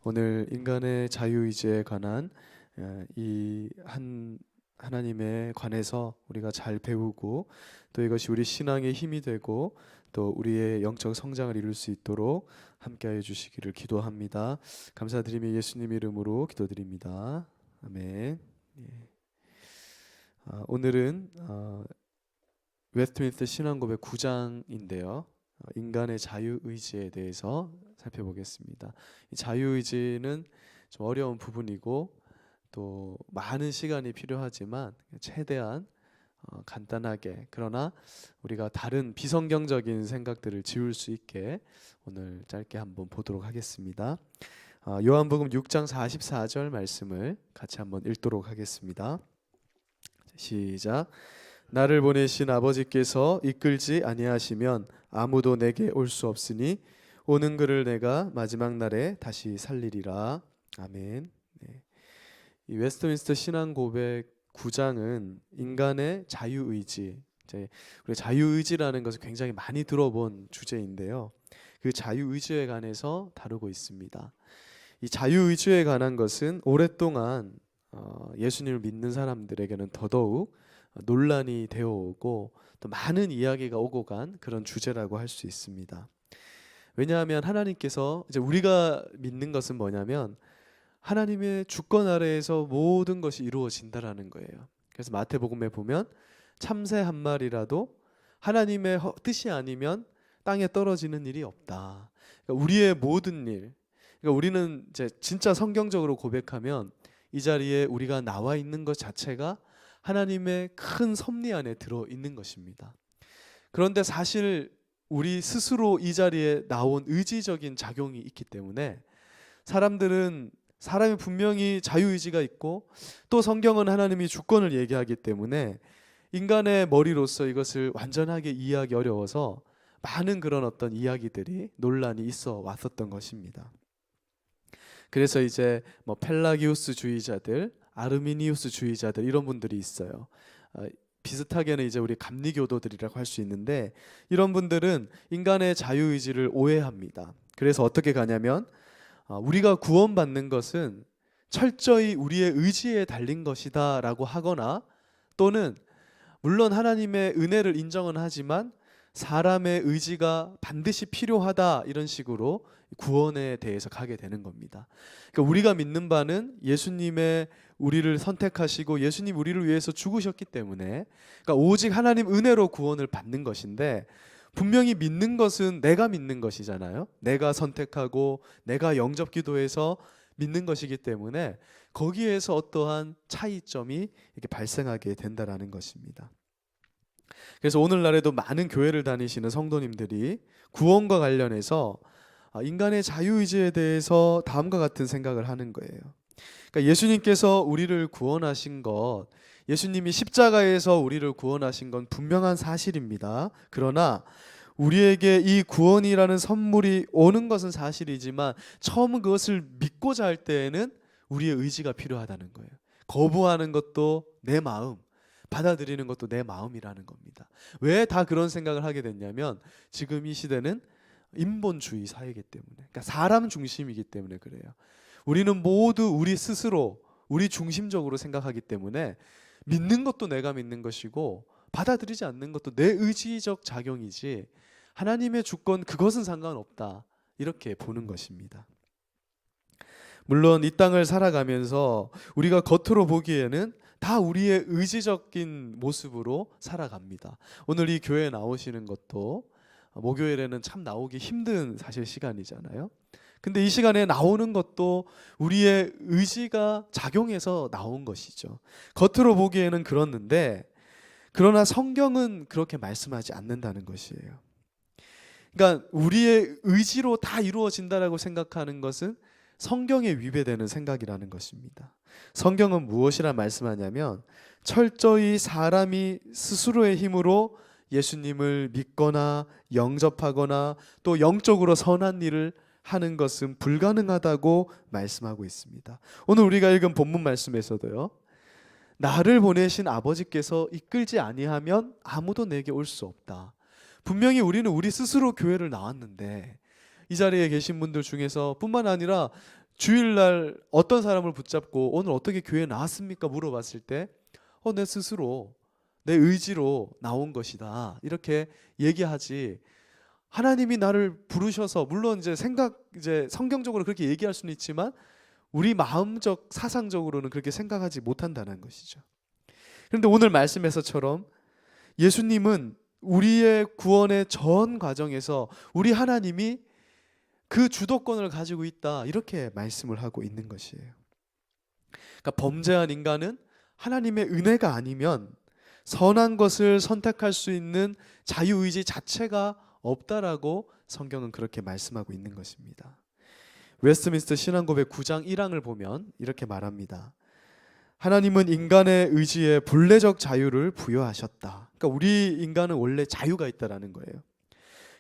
오늘 인간의 자유의지에 관한 이 하나님에 관해서 우리가 잘 배우고 또 이것이 우리 신앙의 힘이 되고 또 우리의 영적 성장을 이룰 수 있도록 함께하여 주시기를 기도합니다. 감사드리며 예수님 이름으로 기도드립니다. 아멘. 예. 오늘은 웨스트민스터 신앙고백 9장인데요. 인간의 자유의지에 대해서 살펴보겠습니다. 이 자유의지는 좀 어려운 부분이고 또 많은 시간이 필요하지만 최대한 간단하게, 그러나 우리가 다른 비성경적인 생각들을 지울 수 있게 오늘 짧게 한번 보도록 하겠습니다. 요한복음 6장 44절 말씀을 같이 한번 읽도록 하겠습니다. 시작. 나를 보내신 아버지께서 이끌지 아니하시면 아무도 내게 올 수 없으니 오는 그를 내가 마지막 날에 다시 살리리라. 아멘. 네. 이 웨스트민스터 신앙 고백 9장은 인간의 자유의지, 우리 자유의지라는 것을 굉장히 많이 들어본 주제인데요. 그 자유의지에 관해서 다루고 있습니다. 이 자유의지에 관한 것은 오랫동안 예수님을 믿는 사람들에게는 더더욱 논란이 되어 오고 또 많은 이야기가 오고 간 그런 주제라고 할 수 있습니다. 왜냐하면 하나님께서 이제 우리가 믿는 것은 뭐냐면 하나님의 주권 아래에서 모든 것이 이루어진다라는 거예요. 그래서 마태복음에 보면 참새 한 마리라도 하나님의 뜻이 아니면 땅에 떨어지는 일이 없다. 그러니까 우리의 모든 일, 그러니까 우리는 이제 진짜 성경적으로 고백하면 이 자리에 우리가 나와 있는 것 자체가 하나님의 큰 섭리 안에 들어 있는 것입니다. 그런데 사실 우리 스스로 이 자리에 나온 의지적인 작용이 있기 때문에 사람이 분명히 자유의지가 있고 또 성경은 하나님이 주권을 얘기하기 때문에 인간의 머리로서 이것을 완전하게 이해하기 어려워서 많은 그런 어떤 이야기들이 논란이 있어 왔었던 것입니다. 그래서 이제 펠라기우스 주의자들, 아르미니우스 주의자들 이런 분들이 있어요. 비슷하게는 이제 우리 감리교도들이라고 할 수 있는데 이런 분들은 인간의 자유의지를 오해합니다. 그래서 어떻게 가냐면 우리가 구원받는 것은 철저히 우리의 의지에 달린 것이다 라고 하거나 또는 물론 하나님의 은혜를 인정은 하지만 사람의 의지가 반드시 필요하다 이런 식으로 구원에 대해서 가게 되는 겁니다. 그러니까 우리가 믿는 바는 예수님의 우리를 선택하시고 예수님 우리를 위해서 죽으셨기 때문에 그러니까 오직 하나님 은혜로 구원을 받는 것인데 분명히 믿는 것은 내가 믿는 것이잖아요. 내가 선택하고 내가 영접 기도해서 믿는 것이기 때문에 거기에서 어떠한 차이점이 이렇게 발생하게 된다라는 것입니다. 그래서 오늘날에도 많은 교회를 다니시는 성도님들이 구원과 관련해서 인간의 자유의지에 대해서 다음과 같은 생각을 하는 거예요. 그러니까 예수님께서 우리를 구원하신 것, 예수님이 십자가에서 우리를 구원하신 건 분명한 사실입니다. 그러나 우리에게 이 구원이라는 선물이 오는 것은 사실이지만 처음 그것을 믿고자 할 때에는 우리의 의지가 필요하다는 거예요. 거부하는 것도 내 마음, 받아들이는 것도 내 마음이라는 겁니다. 왜 다 그런 생각을 하게 됐냐면 지금 이 시대는 인본주의 사회이기 때문에, 그러니까 사람 중심이기 때문에 그래요. 우리는 모두 우리 스스로 우리 중심적으로 생각하기 때문에 믿는 것도 내가 믿는 것이고 받아들이지 않는 것도 내 의지적 작용이지 하나님의 주권 그것은 상관없다 이렇게 보는 것입니다. 물론 이 땅을 살아가면서 우리가 겉으로 보기에는 다 우리의 의지적인 모습으로 살아갑니다. 오늘 이 교회에 나오시는 것도 목요일에는 참 나오기 힘든 사실 시간이잖아요. 근데 이 시간에 나오는 것도 우리의 의지가 작용해서 나온 것이죠. 겉으로 보기에는 그렇는데 그러나 성경은 그렇게 말씀하지 않는다는 것이에요. 그러니까 우리의 의지로 다 이루어진다라고 생각하는 것은 성경에 위배되는 생각이라는 것입니다. 성경은 무엇이라 말씀하냐면 철저히 사람이 스스로의 힘으로 예수님을 믿거나 영접하거나 또 영적으로 선한 일을 하는 것은 불가능하다고 말씀하고 있습니다. 오늘 우리가 읽은 본문 말씀에서도요. 나를 보내신 아버지께서 이끌지 아니하면 아무도 내게 올 수 없다. 분명히 우리는 우리 스스로 교회를 나왔는데 이 자리에 계신 분들 중에서 뿐만 아니라 주일날 어떤 사람을 붙잡고 오늘 어떻게 교회에 나왔습니까? 물어봤을 때 내 스스로 내 의지로 나온 것이다 이렇게 얘기하지, 하나님이 나를 부르셔서, 물론 이제 성경적으로 그렇게 얘기할 수는 있지만 우리 마음적 사상적으로는 그렇게 생각하지 못한다는 것이죠. 그런데 오늘 말씀에서처럼 예수님은 우리의 구원의 전 과정에서 우리 하나님이 그 주도권을 가지고 있다 이렇게 말씀을 하고 있는 것이에요. 그러니까 범죄한 인간은 하나님의 은혜가 아니면 선한 것을 선택할 수 있는 자유의지 자체가 없다라고 성경은 그렇게 말씀하고 있는 것입니다. 웨스트민스터 신앙고백 9장 1항을 보면 이렇게 말합니다. 하나님은 인간의 의지에 본래적 자유를 부여하셨다. 그러니까 우리 인간은 원래 자유가 있다라는 거예요.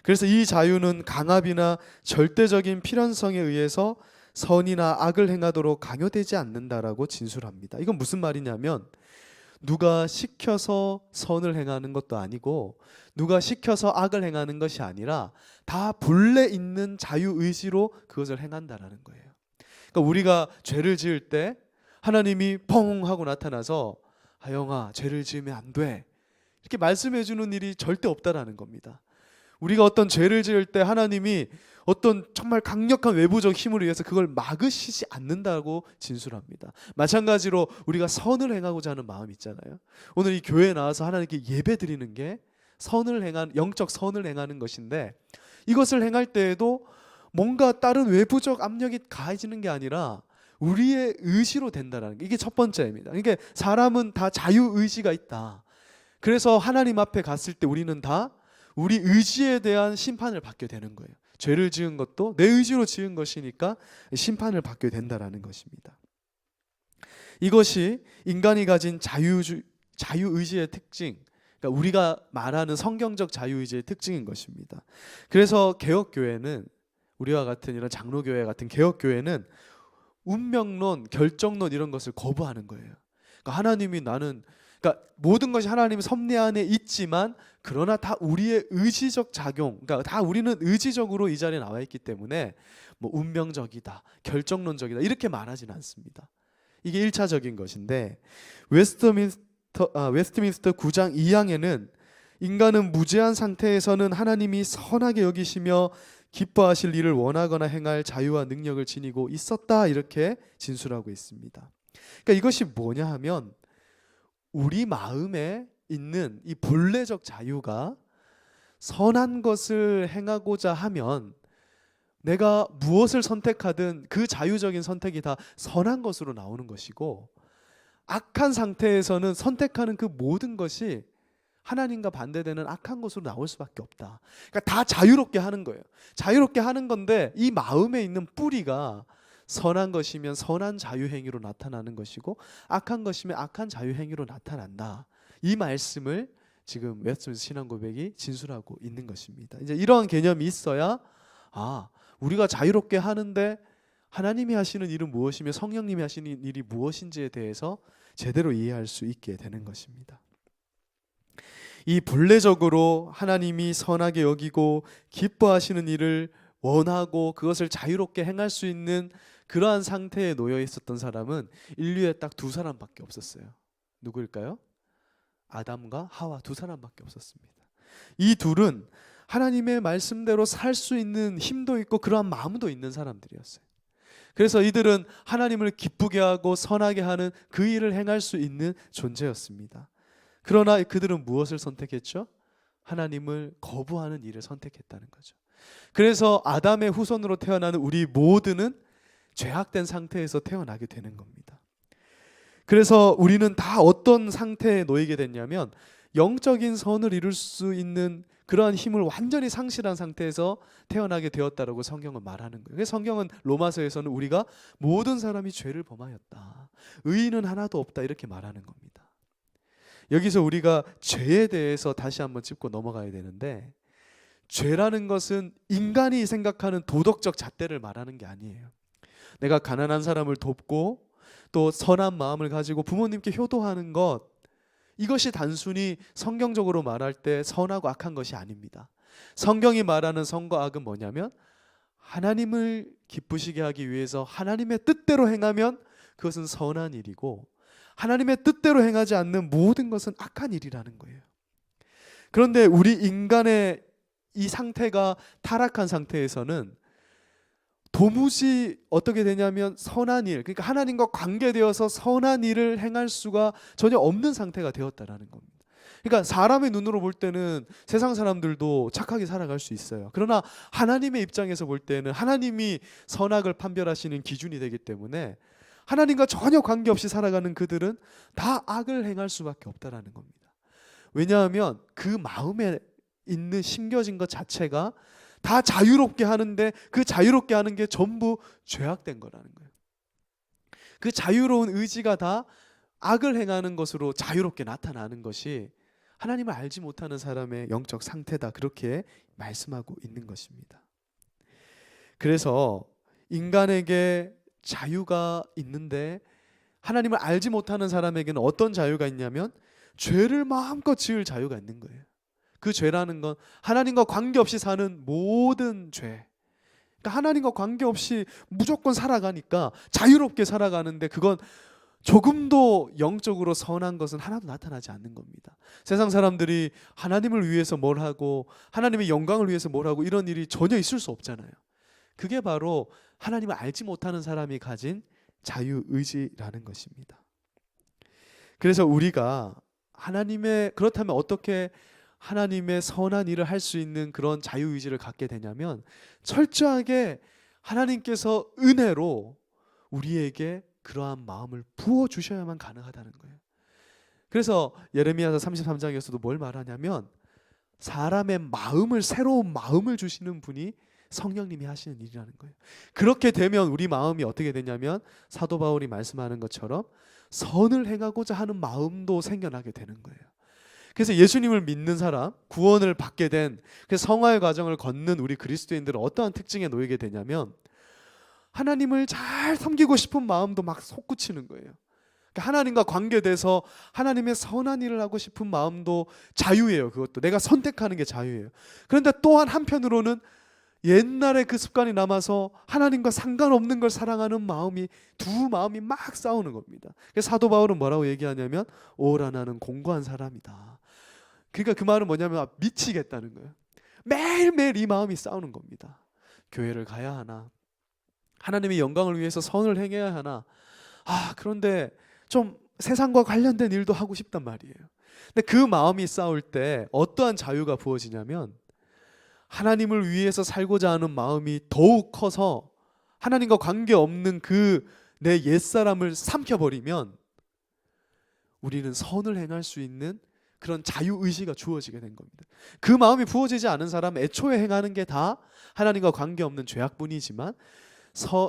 그래서 이 자유는 강압이나 절대적인 필연성에 의해서 선이나 악을 행하도록 강요되지 않는다라고 진술합니다. 이건 무슨 말이냐면 누가 시켜서 선을 행하는 것도 아니고 누가 시켜서 악을 행하는 것이 아니라 다 본래 있는 자유의지로 그것을 행한다라는 거예요. 그러니까 우리가 죄를 지을 때 하나님이 펑 하고 나타나서 하영아 죄를 지으면 안 돼 이렇게 말씀해 주는 일이 절대 없다라는 겁니다. 우리가 어떤 죄를 지을 때 하나님이 어떤 정말 강력한 외부적 힘을 위해서 그걸 막으시지 않는다고 진술합니다. 마찬가지로 우리가 선을 행하고자 하는 마음 있잖아요. 오늘 이 교회에 나와서 하나님께 예배 드리는 게 영적 선을 행하는 것인데, 이것을 행할 때에도 뭔가 다른 외부적 압력이 가해지는 게 아니라 우리의 의지로 된다는 게 이게 첫 번째입니다. 그러니까 사람은 다 자유의지가 있다. 그래서 하나님 앞에 갔을 때 우리는 다 우리 의지에 대한 심판을 받게 되는 거예요. 죄를 지은 것도 내 의지로 지은 것이니까 심판을 받게 된다라는 것입니다. 이것이 인간이 가진 자유의지의 특징, 그러니까 우리가 말하는 성경적 자유의지의 특징인 것입니다. 그래서 개혁교회는, 우리와 같은 이런 장로교회 같은 개혁교회는 운명론, 결정론 이런 것을 거부하는 거예요. 그러니까 하나님이 그러니까 모든 것이 하나님의 섭리 안에 있지만 그러나 다 우리의 의지적 작용, 그러니까 다 우리는 의지적으로 이 자리에 나와 있기 때문에 뭐 운명적이다, 결정론적이다 이렇게 말하지는 않습니다. 이게 1차적인 것인데, 웨스트민스터 9장 2항에는 인간은 무죄한 상태에서는 하나님이 선하게 여기시며 기뻐하실 일을 원하거나 행할 자유와 능력을 지니고 있었다 이렇게 진술하고 있습니다. 그러니까 이것이 뭐냐 하면 우리 마음에 있는 이 본래적 자유가 선한 것을 행하고자 하면 내가 무엇을 선택하든 그 자유적인 선택이 다 선한 것으로 나오는 것이고, 악한 상태에서는 선택하는 그 모든 것이 하나님과 반대되는 악한 것으로 나올 수밖에 없다. 그러니까 다 자유롭게 하는 거예요. 자유롭게 하는 건데 이 마음에 있는 뿌리가 선한 것이면 선한 자유행위로 나타나는 것이고 악한 것이면 악한 자유행위로 나타난다. 이 말씀을 지금 웨스트민스터 신앙고백이 진술하고 있는 것입니다. 이제 이러한 개념이 있어야 우리가 자유롭게 하는데 하나님이 하시는 일은 무엇이며 성령님이 하시는 일이 무엇인지에 대해서 제대로 이해할 수 있게 되는 것입니다. 이 본래적으로 하나님이 선하게 여기고 기뻐하시는 일을 원하고 그것을 자유롭게 행할 수 있는 그러한 상태에 놓여 있었던 사람은 인류에 딱 두 사람밖에 없었어요. 누구일까요? 아담과 하와 두 사람밖에 없었습니다. 이 둘은 하나님의 말씀대로 살 수 있는 힘도 있고 그러한 마음도 있는 사람들이었어요. 그래서 이들은 하나님을 기쁘게 하고 선하게 하는 그 일을 행할 수 있는 존재였습니다. 그러나 그들은 무엇을 선택했죠? 하나님을 거부하는 일을 선택했다는 거죠. 그래서 아담의 후손으로 태어나는 우리 모두는 죄악된 상태에서 태어나게 되는 겁니다. 그래서 우리는 다 어떤 상태에 놓이게 됐냐면 영적인 선을 이룰 수 있는 그러한 힘을 완전히 상실한 상태에서 태어나게 되었다라고 성경은 말하는 거예요. 그래서 성경은 로마서에서는 우리가 모든 사람이 죄를 범하였다, 의인은 하나도 없다 이렇게 말하는 겁니다. 여기서 우리가 죄에 대해서 다시 한번 짚고 넘어가야 되는데, 죄라는 것은 인간이 생각하는 도덕적 잣대를 말하는 게 아니에요. 내가 가난한 사람을 돕고 또 선한 마음을 가지고 부모님께 효도하는 것, 이것이 단순히 성경적으로 말할 때 선하고 악한 것이 아닙니다. 성경이 말하는 선과 악은 뭐냐면 하나님을 기쁘시게 하기 위해서 하나님의 뜻대로 행하면 그것은 선한 일이고, 하나님의 뜻대로 행하지 않는 모든 것은 악한 일이라는 거예요. 그런데 우리 인간의 이 상태가 타락한 상태에서는 도무지 어떻게 되냐면 선한 일, 그러니까 하나님과 관계되어서 선한 일을 행할 수가 전혀 없는 상태가 되었다라는 겁니다. 그러니까 사람의 눈으로 볼 때는 세상 사람들도 착하게 살아갈 수 있어요. 그러나 하나님의 입장에서 볼 때는 하나님이 선악을 판별하시는 기준이 되기 때문에 하나님과 전혀 관계없이 살아가는 그들은 다 악을 행할 수밖에 없다라는 겁니다. 왜냐하면 그 마음에 있는 심겨진 것 자체가 다 자유롭게 하는데 그 자유롭게 하는 게 전부 죄악된 거라는 거예요. 그 자유로운 의지가 다 악을 행하는 것으로 자유롭게 나타나는 것이 하나님을 알지 못하는 사람의 영적 상태다, 그렇게 말씀하고 있는 것입니다. 그래서 인간에게 자유가 있는데 하나님을 알지 못하는 사람에게는 어떤 자유가 있냐면 죄를 마음껏 지을 자유가 있는 거예요. 그 죄라는 건 하나님과 관계없이 사는 모든 죄, 그러니까 하나님과 관계없이 무조건 살아가니까 자유롭게 살아가는데 그건 조금도 영적으로 선한 것은 하나도 나타나지 않는 겁니다. 세상 사람들이 하나님을 위해서 뭘 하고 하나님의 영광을 위해서 뭘 하고 이런 일이 전혀 있을 수 없잖아요. 그게 바로 하나님을 알지 못하는 사람이 가진 자유의지라는 것입니다. 그래서 우리가 그렇다면 어떻게 하나님의 선한 일을 할 수 있는 그런 자유의지를 갖게 되냐면 철저하게 하나님께서 은혜로 우리에게 그러한 마음을 부어주셔야만 가능하다는 거예요. 그래서 예레미야서 33장에서도 뭘 말하냐면 사람의 마음을, 새로운 마음을 주시는 분이 성령님이 하시는 일이라는 거예요. 그렇게 되면 우리 마음이 어떻게 되냐면 사도 바울이 말씀하는 것처럼 선을 행하고자 하는 마음도 생겨나게 되는 거예요. 그래서 예수님을 믿는 사람, 구원을 받게 된 그 성화의 과정을 걷는 우리 그리스도인들은 어떠한 특징에 놓이게 되냐면 하나님을 잘 섬기고 싶은 마음도 막 솟구치는 거예요. 그러니까 하나님과 관계돼서 하나님의 선한 일을 하고 싶은 마음도 자유예요. 그것도 내가 선택하는 게 자유예요. 그런데 또한 한편으로는 옛날에 그 습관이 남아서 하나님과 상관없는 걸 사랑하는 마음이, 두 마음이 막 싸우는 겁니다. 그래서 사도 바울은 뭐라고 얘기하냐면 오라 나는 공고한 사람이다. 그러니까 그 말은 뭐냐면 미치겠다는 거예요. 매일매일 이 마음이 싸우는 겁니다. 교회를 가야 하나, 하나님의 영광을 위해서 선을 행해야 하나, 그런데 좀 세상과 관련된 일도 하고 싶단 말이에요. 근데 그 마음이 싸울 때 어떠한 자유가 부어지냐면 하나님을 위해서 살고자 하는 마음이 더욱 커서 하나님과 관계없는 그 내 옛사람을 삼켜버리면 우리는 선을 행할 수 있는 그런 자유의지가 주어지게 된 겁니다. 그 마음이 부어지지 않은 사람은 애초에 행하는 게 다 하나님과 관계없는 죄악뿐이지만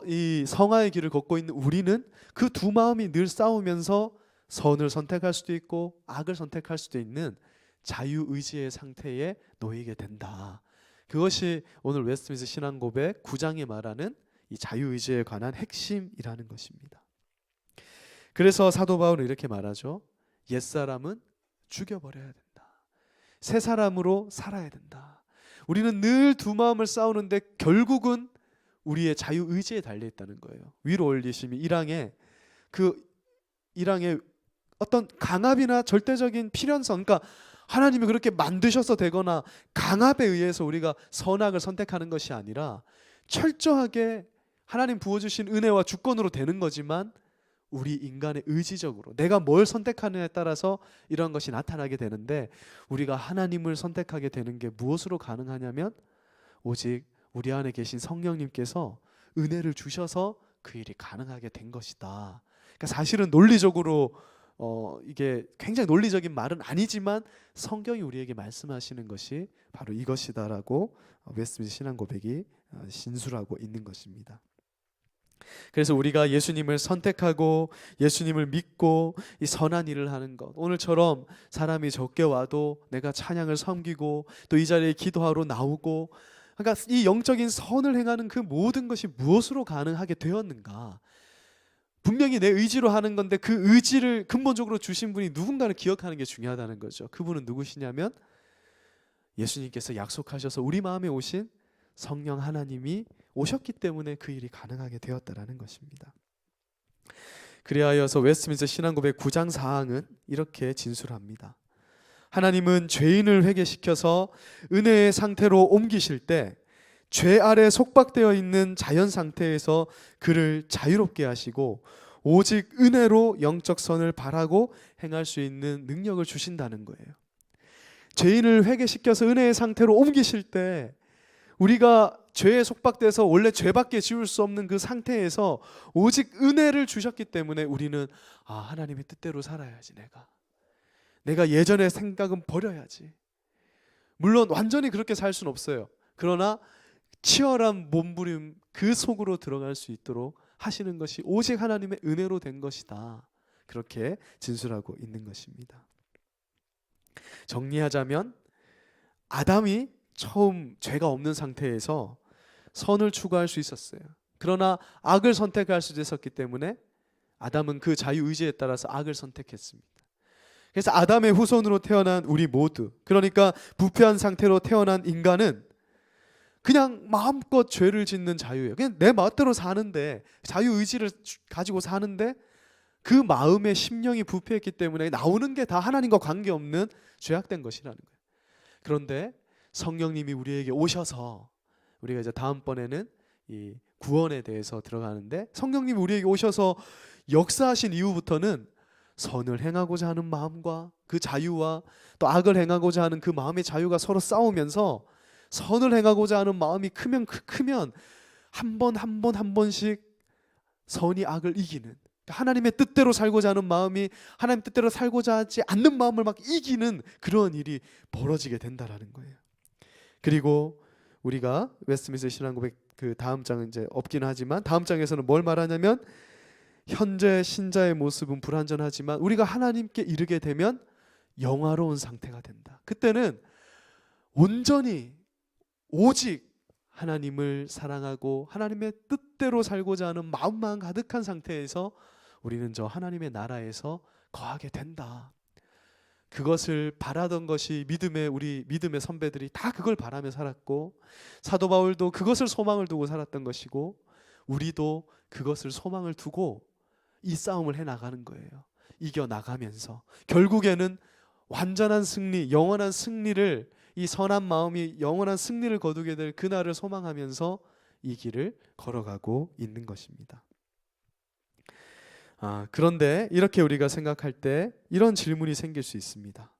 이 성화의 길을 걷고 있는 우리는 그 두 마음이 늘 싸우면서 선을 선택할 수도 있고 악을 선택할 수도 있는 자유의지의 상태에 놓이게 된다. 그것이 오늘 웨스트민스터 신앙고백 9장에 말하는 이 자유의지에 관한 핵심이라는 것입니다. 그래서 사도 바울은 이렇게 말하죠. 옛사람은 죽여버려야 된다. 새 사람으로 살아야 된다. 우리는 늘 두 마음을 싸우는데 결국은 우리의 자유의지에 달려있다는 거예요. 위로 올리시면 1항에 어떤 강압이나 절대적인 필연성, 그러니까 하나님이 그렇게 만드셔서 되거나 강압에 의해서 우리가 선악을 선택하는 것이 아니라 철저하게 하나님 부어주신 은혜와 주권으로 되는 거지만 우리 인간의 의지적으로 내가 뭘 선택하느냐에 따라서 이런 것이 나타나게 되는데 우리가 하나님을 선택하게 되는 게 무엇으로 가능하냐면 오직 우리 안에 계신 성령님께서 은혜를 주셔서 그 일이 가능하게 된 것이다. 그러니까 사실은 논리적으로 이게 굉장히 논리적인 말은 아니지만 성경이 우리에게 말씀하시는 것이 바로 이것이다라고 웨스트민스터 신앙고백이 진술하고 있는 것입니다. 그래서 우리가 예수님을 선택하고 예수님을 믿고 이 선한 일을 하는 것, 오늘처럼 사람이 적게 와도 내가 찬양을 섬기고 또 이 자리에 기도하러 나오고, 그러니까 이 영적인 선을 행하는 그 모든 것이 무엇으로 가능하게 되었는가? 분명히 내 의지로 하는 건데 그 의지를 근본적으로 주신 분이 누군가를 기억하는 게 중요하다는 거죠. 그분은 누구시냐면 예수님께서 약속하셔서 우리 마음에 오신 성령 하나님이 오셨기 때문에 그 일이 가능하게 되었다라는 것입니다. 그리하여서 웨스트민스터 신앙고백 9장 4항은 이렇게 진술합니다. 하나님은 죄인을 회개시켜서 은혜의 상태로 옮기실 때 죄 아래 속박되어 있는 자연 상태에서 그를 자유롭게 하시고 오직 은혜로 영적 선을 바라고 행할 수 있는 능력을 주신다는 거예요. 죄인을 회개시켜서 은혜의 상태로 옮기실 때 우리가 죄에 속박돼서 원래 죄밖에 지을 수 없는 그 상태에서 오직 은혜를 주셨기 때문에 우리는 하나님의 뜻대로 살아야지. 내가 예전의 생각은 버려야지. 물론 완전히 그렇게 살 수는 없어요. 그러나 치열한 몸부림 그 속으로 들어갈 수 있도록 하시는 것이 오직 하나님의 은혜로 된 것이다. 그렇게 진술하고 있는 것입니다. 정리하자면 아담이 처음 죄가 없는 상태에서 선을 추구할 수 있었어요. 그러나 악을 선택할 수도 있었기 때문에 아담은 그 자유의지에 따라서 악을 선택했습니다. 그래서 아담의 후손으로 태어난 우리 모두, 그러니까 부패한 상태로 태어난 인간은 그냥 마음껏 죄를 짓는 자유예요. 그냥 내 마음대로 사는데, 자유의지를 가지고 사는데 그 마음의 심령이 부패했기 때문에 나오는 게 다 하나님과 관계없는 죄악된 것이라는 거예요. 그런데 성령님이 우리에게 오셔서, 우리가 이제 다음번에는 이 구원에 대해서 들어가는데, 성령님이 우리에게 오셔서 역사하신 이후부터는 선을 행하고자 하는 마음과 그 자유와 또 악을 행하고자 하는 그 마음의 자유가 서로 싸우면서 선을 행하고자 하는 마음이 크면 한 번씩 선이 악을 이기는, 하나님의 뜻대로 살고자 하는 마음이 하나님 뜻대로 살고자 하지 않는 마음을 막 이기는 그런 일이 벌어지게 된다라는 거예요. 그리고 우리가 웨스트민스터 신앙고백 그 다음 장은 이제 없긴 하지만 다음 장에서는 뭘 말하냐면, 현재 신자의 모습은 불완전하지만 우리가 하나님께 이르게 되면 영화로운 상태가 된다. 그때는 온전히 오직 하나님을 사랑하고 하나님의 뜻대로 살고자 하는 마음만 가득한 상태에서 우리는 저 하나님의 나라에서 거하게 된다. 그것을 바라던 것이 우리 믿음의 선배들이 다 그걸 바라며 살았고, 사도 바울도 그것을 소망을 두고 살았던 것이고, 우리도 그것을 소망을 두고 이 싸움을 해나가는 거예요. 이겨나가면서 결국에는 완전한 승리, 영원한 승리를, 이 선한 마음이 영원한 승리를 거두게 될 그날을 소망하면서 이 길을 걸어가고 있는 것입니다. 그런데 이렇게 우리가 생각할 때 이런 질문이 생길 수 있습니다.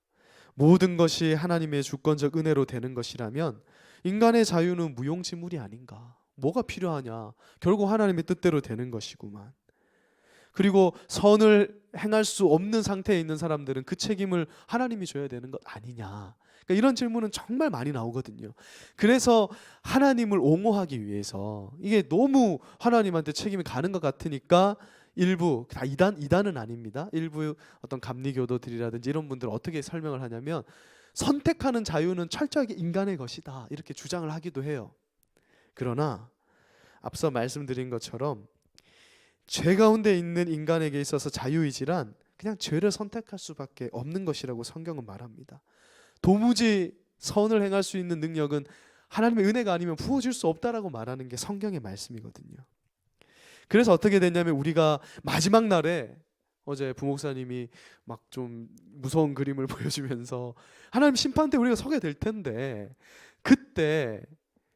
모든 것이 하나님의 주권적 은혜로 되는 것이라면 인간의 자유는 무용지물이 아닌가? 뭐가 필요하냐? 결국 하나님의 뜻대로 되는 것이구만. 그리고 선을 행할 수 없는 상태에 있는 사람들은 그 책임을 하나님이 져야 되는 것 아니냐? 그러니까 이런 질문은 정말 많이 나오거든요. 그래서 하나님을 옹호하기 위해서, 이게 너무 하나님한테 책임이 가는 것 같으니까 일부, 다 이단은 아닙니다. 일부 어떤 감리교도들이라든지 이런 분들은 어떻게 설명을 하냐면, 선택하는 자유는 철저하게 인간의 것이다 이렇게 주장을 하기도 해요. 그러나 앞서 말씀드린 것처럼 죄 가운데 있는 인간에게 있어서 자유의지란 그냥 죄를 선택할 수밖에 없는 것이라고 성경은 말합니다. 도무지 선을 행할 수 있는 능력은 하나님의 은혜가 아니면 부어질 수 없다라고 말하는 게 성경의 말씀이거든요. 그래서 어떻게 됐냐면, 우리가 마지막 날에 어제 부목사님이 막 좀 무서운 그림을 보여주면서 하나님 심판 때 우리가 서게 될 텐데, 그때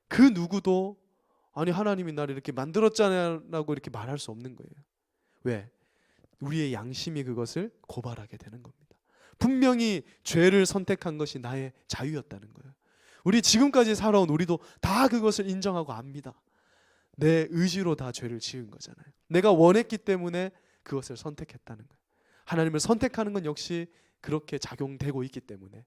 그 누구도 아니 하나님이 나를 이렇게 만들었잖아라고 이렇게 말할 수 없는 거예요. 왜? 우리의 양심이 그것을 고발하게 되는 겁니다. 분명히 죄를 선택한 것이 나의 자유였다는 거예요. 우리 지금까지 살아온 우리도 다 그것을 인정하고 압니다. 내 의지로 다 죄를 지은 거잖아요. 내가 원했기 때문에 그것을 선택했다는 거예요. 하나님을 선택하는 건 역시 그렇게 작용되고 있기 때문에,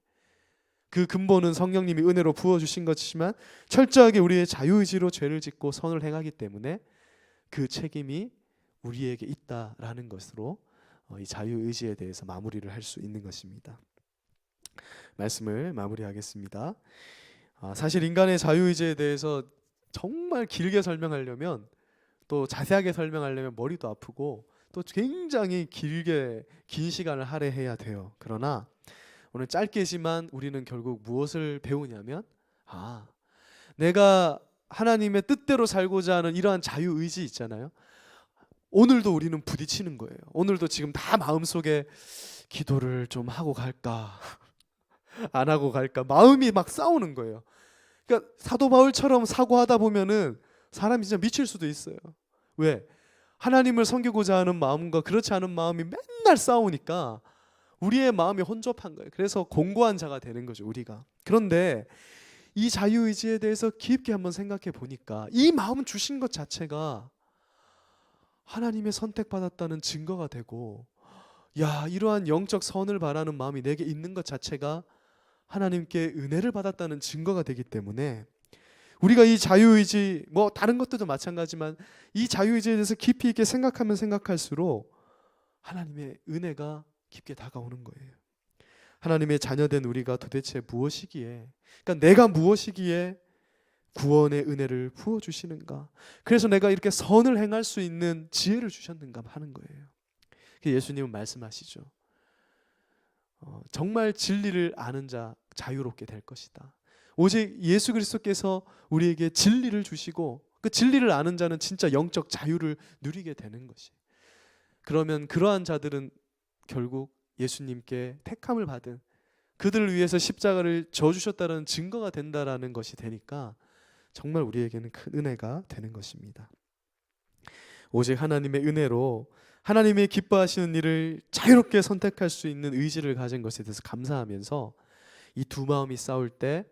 그 근본은 성령님이 은혜로 부어주신 것이지만 철저하게 우리의 자유의지로 죄를 짓고 선을 행하기 때문에 그 책임이 우리에게 있다라는 것으로 이 자유의지에 대해서 마무리를 할 수 있는 것입니다. 말씀을 마무리하겠습니다. 사실 인간의 자유의지에 대해서 정말 길게 설명하려면, 또 자세하게 설명하려면 머리도 아프고 또 굉장히 긴 시간을 할애해야 돼요. 그러나 오늘 짧게지만 우리는 결국 무엇을 배우냐면, 내가 하나님의 뜻대로 살고자 하는 이러한 자유의지 있잖아요. 오늘도 우리는 부딪히는 거예요. 오늘도 지금 다 마음속에 기도를 좀 하고 갈까 안 하고 갈까 마음이 막 싸우는 거예요. 그러니까 사도 바울처럼 사고하다 보면은 사람이 진짜 미칠 수도 있어요. 왜? 하나님을 섬기고자 하는 마음과 그렇지 않은 마음이 맨날 싸우니까 우리의 마음이 혼잡한 거예요. 그래서 공고한 자가 되는 거죠, 우리가. 그런데 이 자유의지에 대해서 깊게 한번 생각해 보니까 이 마음 주신 것 자체가 하나님의 선택받았다는 증거가 되고, 야, 이러한 영적 선을 바라는 마음이 내게 있는 것 자체가 하나님께 은혜를 받았다는 증거가 되기 때문에 우리가 이 자유의지, 뭐 다른 것들도 마찬가지지만 이 자유의지에 대해서 깊이 있게 생각하면 생각할수록 하나님의 은혜가 깊게 다가오는 거예요. 하나님의 자녀된 우리가 도대체 무엇이기에, 그러니까 내가 무엇이기에 구원의 은혜를 부어주시는가, 그래서 내가 이렇게 선을 행할 수 있는 지혜를 주셨는가 하는 거예요. 예수님은 말씀하시죠. 정말 진리를 아는 자 자유롭게 될 것이다. 오직 예수 그리스도께서 우리에게 진리를 주시고 그 진리를 아는 자는 진짜 영적 자유를 누리게 되는 것이. 그러면 그러한 자들은 결국 예수님께 택함을 받은, 그들을 위해서 십자가를 져주셨다는 증거가 된다라는 것이 되니까 정말 우리에게는 큰 은혜가 되는 것입니다. 오직 하나님의 은혜로 하나님이 기뻐하시는 일을 자유롭게 선택할 수 있는 의지를 가진 것에 대해서 감사하면서 이 두 마음이 싸울 때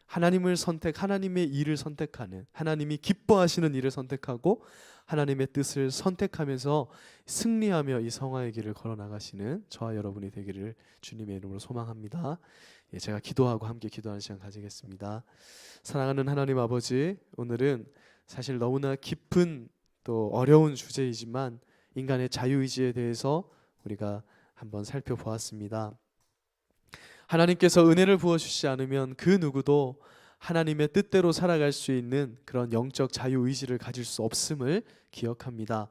하나님을 하나님의 일을 선택하는, 하나님이 기뻐하시는 일을 선택하고 하나님의 뜻을 선택하면서 승리하며 이 성화의 길을 걸어 나가시는 저와 여러분이 되기를 주님의 이름으로 소망합니다. 제가 기도하고 함께 기도하는 시간 가지겠습니다. 사랑하는 하나님 아버지, 오늘은 사실 너무나 깊은 또 어려운 주제이지만 인간의 자유의지에 대해서 우리가 한번 살펴보았습니다. 하나님께서 은혜를 부어주시지 않으면 그 누구도 하나님의 뜻대로 살아갈 수 있는 그런 영적 자유의지를 가질 수 없음을 기억합니다.